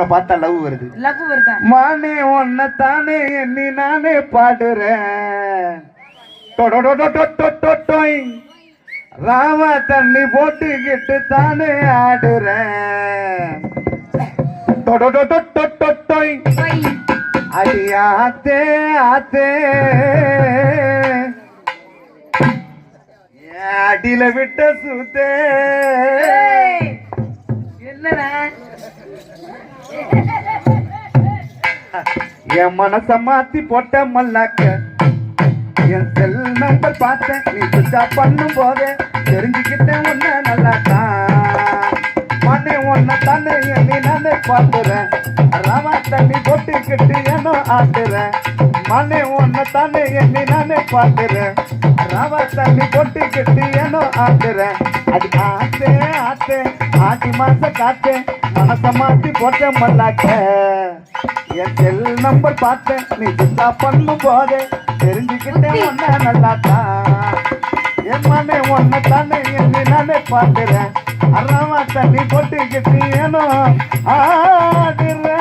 பார்த்தா லவ் வருது. மானே ஒன்ன தானே எண்ணி நானே பாடுறேன். ராவா தண்ணி போட்டுக்கிட்டு தானே ஆடுறேன். அடியாத்தே ஆத்தே அடியில விட்ட சுத்தே என்னடா என் மனச மாத்தி போட்ட மல்லாக்க என் செல் நம்பர் பார்த்தேன் நீ சுத்தா பண்ணும் போதே தெரிஞ்சுக்கிட்டேன் உன்ன நல்லாத்தான். மண்ணே உன்னை தானே எண்ணி நானே பாத்துறேன். ராவா தண்ணி போட்டுக்கிட்டு ஏனோ ஆட்டுறேன். மண்ணே உன்னை தானே எண்ணி நானே பாத்துறேன். ராவா தண்ணி போட்டுக்கிட்டு ஏனோ ஆட்டுறேன். அது ஆத்தே ஆத்தே ஆட்டி மாச காத்தே மனச மாத்தி போட்ட மல்லாக்க என் செல் நம்பர் பார்த்தேன் நீ சுத்தா பண்ணும் போதே தெரிஞ்சுக்கிட்டேன் ஒன்ன நல்லாத்தான். என் மனே ஒன்ன தானே எண்ணி நானே பாத்துறேன். அறாவா தண்ணி போட்டுக்கிட்டு ஏனோ ஆடுற.